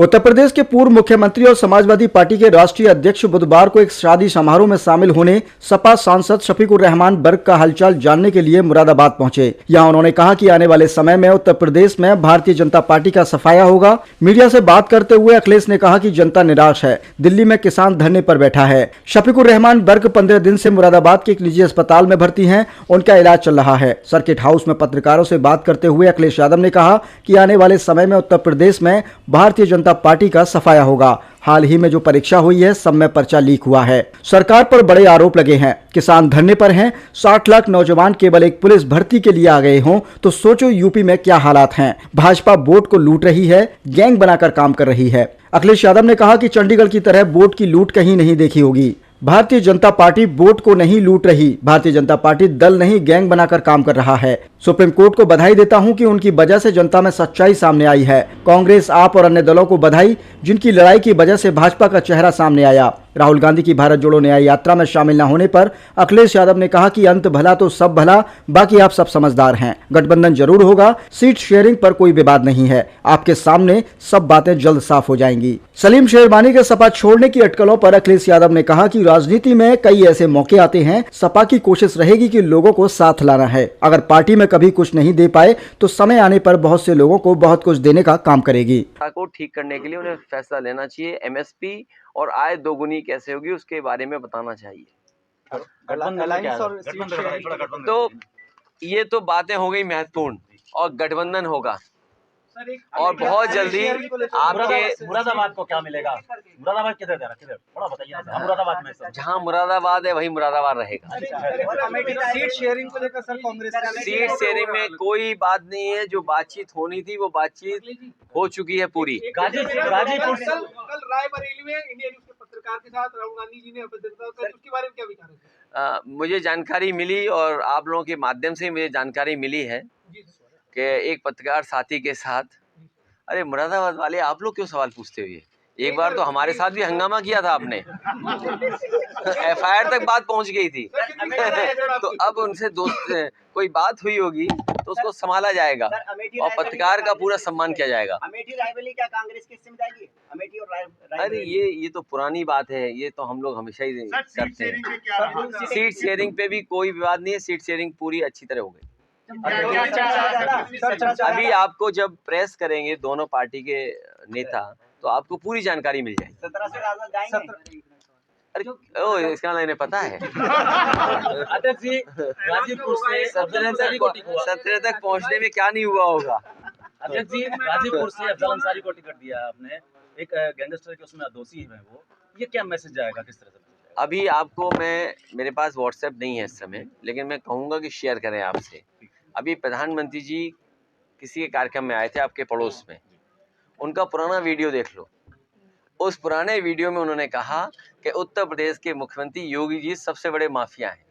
उत्तर प्रदेश के पूर्व मुख्यमंत्री और समाजवादी पार्टी के राष्ट्रीय अध्यक्ष बुधवार को एक शादी समारोह में शामिल होने सपा सांसद शफीकुर रहमान बर्क का हालचाल जानने के लिए मुरादाबाद पहुंचे। यहां उन्होंने कहा कि आने वाले समय में उत्तर प्रदेश में भारतीय जनता पार्टी का सफाया होगा। मीडिया से बात करते हुए अखिलेश ने कहा कि जनता निराश है, दिल्ली में किसान धरने पर बैठा है। शफीकुर रहमान बर्क 15 दिन से मुरादाबाद के एक निजी अस्पताल में भर्ती हैं, उनका इलाज चल रहा है। सर्किट हाउस में पत्रकारों से बात करते हुए अखिलेश यादव ने कहा कि आने वाले समय में उत्तर प्रदेश में भारतीय जनता पार्टी का सफाया होगा। हाल ही में जो परीक्षा हुई है, सब में पर्चा लीक हुआ है। सरकार पर बड़े आरोप लगे हैं, किसान धरने पर हैं, 60 लाख नौजवान केवल एक पुलिस भर्ती के लिए आ गए हों तो सोचो यूपी में क्या हालात हैं। भाजपा वोट को लूट रही है, गैंग बनाकर काम कर रही है। अखिलेश यादव ने कहा कि चंडीगढ़ की तरह वोट की लूट कहीं नहीं देखी होगी। भारतीय जनता पार्टी वोट को नहीं लूट रही, भारतीय जनता पार्टी दल नहीं गैंग बनाकर काम कर रहा है। सुप्रीम कोर्ट को बधाई देता हूं कि उनकी वजह से जनता में सच्चाई सामने आई है। कांग्रेस, आप और अन्य दलों को बधाई, जिनकी लड़ाई की वजह से भाजपा का चेहरा सामने आया। राहुल गांधी की भारत जोड़ो न्याय यात्रा में शामिल न होने पर अखिलेश यादव ने कहा कि अंत भला तो सब भला, बाकी आप सब समझदार हैं। गठबंधन जरूर होगा, सीट शेयरिंग पर कोई विवाद नहीं है, आपके सामने सब बातें जल्द साफ हो जाएंगी। सलीम शेरवानी के सपा छोड़ने की अटकलों पर अखिलेश यादव ने कहा कि राजनीति में कई ऐसे मौके आते हैं, सपा की कोशिश रहेगी कि लोगों को साथ लाना है। अगर पार्टी में कभी कुछ नहीं दे पाए तो समय आने पर बहुत से लोगों को बहुत कुछ देने का काम करेगी। को ठीक करने के लिए उन्हें फैसला लेना चाहिए। एमएसपी और आय दोगुनी कैसे होगी उसके बारे में बताना चाहिए। तो ये तो बातें हो गई महत्वपूर्ण, और गठबंधन होगा और बहुत जल्दी आपके मुरादाबाद को क्या मिलेगा? मुरादाबाद किधर थोड़ा बताइए। मुरादाबाद में जहाँ मुरादाबाद है वही मुरादाबाद रहेगा। सीट शेयरिंग को लेकर सर कांग्रेस सीट शेयरिंग में कोई बात नहीं है, जो बातचीत होनी थी वो बातचीत हो चुकी है पूरी। गाजीपुर कल रायबरेली में इंडिया न्यूज़ के पत्रकार के साथ राहुल गांधी जी ने अभद्रता की, उसके बारे में क्या विचार है? मुझे जानकारी मिली और आप लोगों के माध्यम से मुझे जानकारी मिली है कि एक पत्रकार साथी के साथ, अरे मुरादाबाद वाले आप लोग क्यों सवाल पूछते हुए? एक बार तो हमारे साथ भी हंगामा किया था आपने। एफआईआर तक बात पहुंच गई थी। तो अब उनसे दोस्त कोई बात हुई होगी तो उसको संभाला जाएगा और पत्रकार का पूरा सम्मान किया जाएगा। अमेठी रायबरेली क्या कांग्रेस की हिस्से में जाएगी? अमेठी और रायबरेली? अरे ये तो पुरानी बात है, ये तो हम लोग हमेशा ही करते हैं। सीट शेयरिंग पे भी कोई विवाद नहीं है, सीट शेयरिंग पूरी अच्छी तरह हो गई। अभी आपको जब प्रेस करेंगे दोनों पार्टी के नेता तो आपको पूरी जानकारी मिल जाएगी। 17 से राजद जाएंगे। अरे ओ, इसका इन्हें पता है। अध्यक्ष जी, गाजीपुर से 17 तक पहुंचने में क्या नहीं हुआ होगा। अध्यक्ष जी, गाजीपुर से अफजल अंसारी को टिकट दिया आपने, एक गैंगस्टर के उसमें दोषी है वो, ये क्या मैसेज जाएगा, किस तरह से? अभी आपको मेरे पास व्हाट्सएप नहीं है इस समय, लेकिन मैं कहूँगा कि शेयर करें आपसे। अभी प्रधानमंत्री जी किसी के कार्यक्रम में आए थे आपके पड़ोस में, उनका पुराना वीडियो देख लो। उस पुराने वीडियो में उन्होंने कहा कि उत्तर प्रदेश के मुख्यमंत्री योगी जी सबसे बड़े माफिया हैं।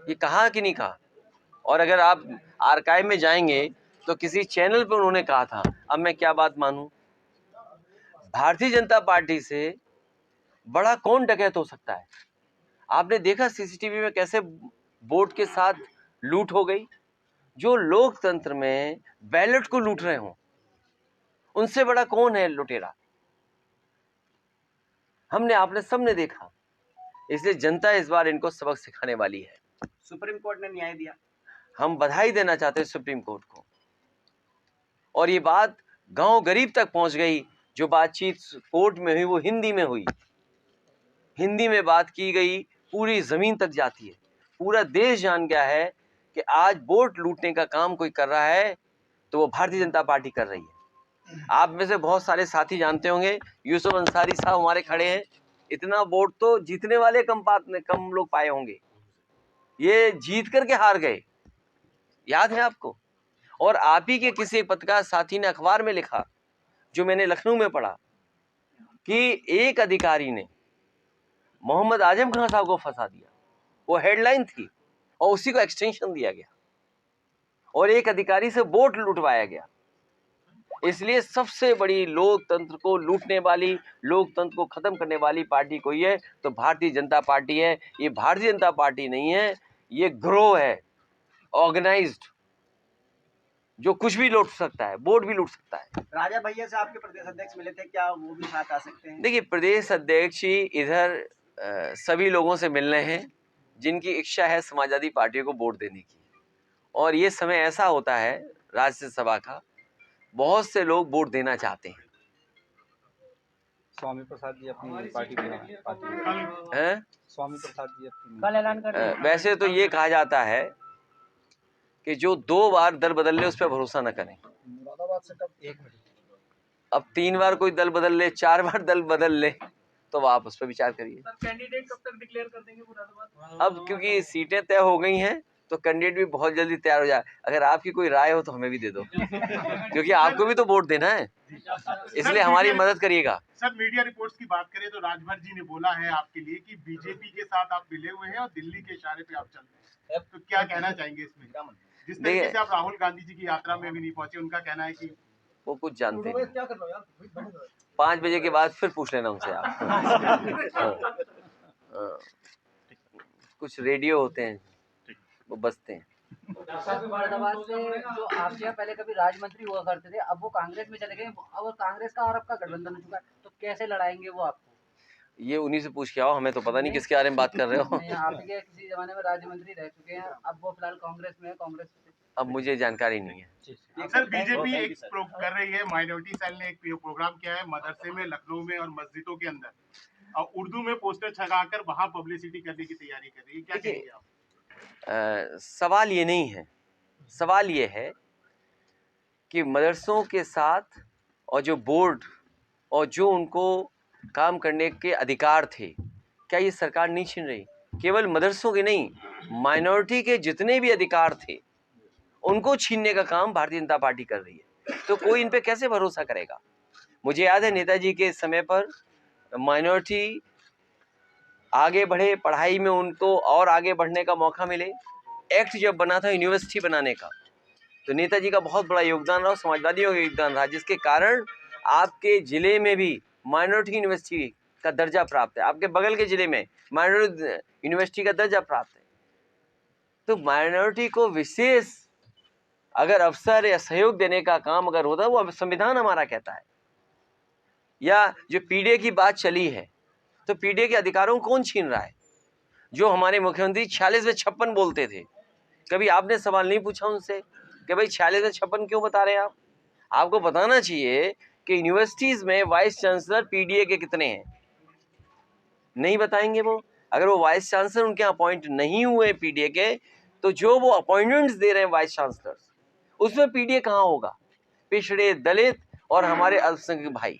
ये कहा कि नहीं कहा? और अगर आप आर्काइव में जाएंगे तो किसी चैनल पर उन्होंने कहा था। अब मैं क्या बात मानूं? भारतीय जनता पार्टी से बड़ा कौन डकैत हो सकता है? आपने देखा सीसीटीवी में कैसे वोट के साथ लूट हो गई। जो लोकतंत्र में बैलेट को लूट रहे हों, उनसे बड़ा कौन है लुटेरा? आपने सबने देखा। इसलिए जनता इस बार इनको सबक सिखाने वाली है। सुप्रीम कोर्ट ने न्याय दिया, हम बधाई देना चाहते हैं सुप्रीम कोर्ट को। और ये बात गांव गरीब तक पहुंच गई। जो बातचीत कोर्ट में हुई वो हिंदी में हुई, हिंदी में बात की गई, पूरी जमीन तक जाती है। पूरा देश जान गया है कि आज वोट लूटने का काम कोई कर रहा है तो वो भारतीय जनता पार्टी कर रही है। आप में से बहुत सारे साथी जानते होंगे, यूसुफ अंसारी साहब हमारे खड़े हैं। इतना वोट तो जीतने वाले कम लोग पाए होंगे, ये जीत करके हार गए, याद है आपको? और आप ही के किसी पत्रकार साथी ने अखबार में लिखा, जो मैंने लखनऊ में पढ़ा, कि एक अधिकारी ने मोहम्मद आजम खान साहब को फंसा दिया। वो हेडलाइन थी और उसी को एक्सटेंशन दिया गया और एक अधिकारी से वोट लुटवाया गया। इसलिए सबसे बड़ी लोकतंत्र को लूटने वाली, लोकतंत्र को खत्म करने वाली पार्टी कोई है तो भारतीय जनता पार्टी है। ये भारतीय जनता पार्टी नहीं है, ये गिरोह है, ऑर्गेनाइज्ड। जो कुछ भी लूट सकता है, वोट भी लूट सकता है। राजा भैया से आपके प्रदेश अध्यक्ष मिले थे, क्या वो भी साथ आ सकते हैं? देखिए, प्रदेश अध्यक्ष ही इधर सभी लोगों से मिलने हैं जिनकी इच्छा है समाजवादी पार्टी को वोट देने की, और ये समय ऐसा होता है राज्यसभा का, बहुत से लोग वोट देना चाहते हैं। स्वामी प्रसाद जी अपनी पार्टी में हैं? स्वामी प्रसाद जी अपनी कल ऐलान कर वैसे तो ये कहा जाता है कि जो 2 बार दल बदल ले उस पर भरोसा न करें। मुरादाबाद से कब 1 मिनट अब 3 बार कोई दल बदल ले, 4 बार दल बदल ले, तो आप उस पर विचार करिए। कैंडिडेट कब तक डिक्लेयर कर देंगे मुरादाबाद? अब क्योंकि सीटें तय हो गई हैं तो कैंडिडेट भी बहुत जल्दी तैयार हो जाए। अगर आपकी कोई राय हो तो हमें भी दे दो, क्योंकि आपको भी तो वोट देना है, इसलिए हमारी मदद करिएगा। सर, मीडिया रिपोर्ट्स की बात करें तो राजभर जी ने बोला है आपके लिए कि बीजेपी के साथ आप मिले हुए हैं और दिल्ली के इशारे पे आप चल रहे हैं, तो क्या कहना चाहेंगे इसमें? जिस तरीके से आप राहुल गांधी जी की यात्रा में भी नहीं पहुंचे, उनका कहना है कि वो कुछ जानते हैं। 5 बजे के बाद फिर पूछ लेना उनसे आप। हाँ। कुछ रेडियो होते हैं वो बजते हैं। मुरादाबाद से जो आपके यहाँ पहले कभी राज्य मंत्री हुआ करते थे, अब वो कांग्रेस में चले गए, अब कांग्रेस का और आपका गठबंधन हो चुका है, तो कैसे लड़ाएंगे वो आपको? ये उन्हीं से पूछ के आओ, हमें तो पता नहीं किसके बारे में बात कर रहे हो। नहीं, आप ये किसी जमाने में राज्य मंत्री रह चुके हैं, अब वो फिलहाल कांग्रेस में है, कांग्रेस से अब मुझे जानकारी नहीं है। सर, बीजेपी एक कर रही है, माइनॉरिटी सेल ने एक प्रोग्राम किया है मदरसे में, लखनऊ में और मस्जिदों के अंदर, और उर्दू में पोस्टर छगाकर वहां पब्लिसिटी करने की तैयारी कर रही है, क्या कहेंगे आप? सवाल ये नहीं है, सवाल ये है कि मदरसों के साथ और जो बोर्ड और जो उनको काम करने के अधिकार थे, क्या ये सरकार नहीं छीन रही? केवल मदरसों के नहीं, माइनॉरिटी के जितने भी अधिकार थे उनको छीनने का काम भारतीय जनता पार्टी कर रही है, तो कोई इन पे कैसे भरोसा करेगा? मुझे याद है नेताजी के समय पर माइनॉरिटी आगे बढ़े पढ़ाई में, उनको और आगे बढ़ने का मौका मिले। एक्ट जब बना था यूनिवर्सिटी बनाने का, तो नेताजी का बहुत बड़ा योगदान रहा, समाजवादियों का योगदान रहा, जिसके कारण आपके ज़िले में भी माइनॉरिटी यूनिवर्सिटी का दर्जा प्राप्त है, आपके बगल के ज़िले में माइनॉरिटी यूनिवर्सिटी का दर्जा प्राप्त है। तो माइनॉरिटी को विशेष अगर अवसर या सहयोग देने का काम अगर होता, वो संविधान हमारा कहता है। या जो पीडीए की बात चली है, तो पीडीए के अधिकारों को कौन छीन रहा है? जो हमारे मुख्यमंत्री 46 में 56 बोलते थे, कभी आपने सवाल नहीं पूछा उनसे कि भाई 46 में 56 क्यों बता रहे हैं आप? आपको बताना चाहिए कि यूनिवर्सिटीज़ में वाइस चांसलर पीडीए के कितने हैं। नहीं बताएंगे वो। अगर वो वाइस चांसलर उनके अपॉइंट नहीं हुए पीडीए के, तो जो वो अपॉइंटमेंट्स दे रहे हैं वाइस चांसलर्स, उसमें पीडीए कहाँ होगा? पिछड़े, दलित और हमारे अल्पसंख्यक भाई।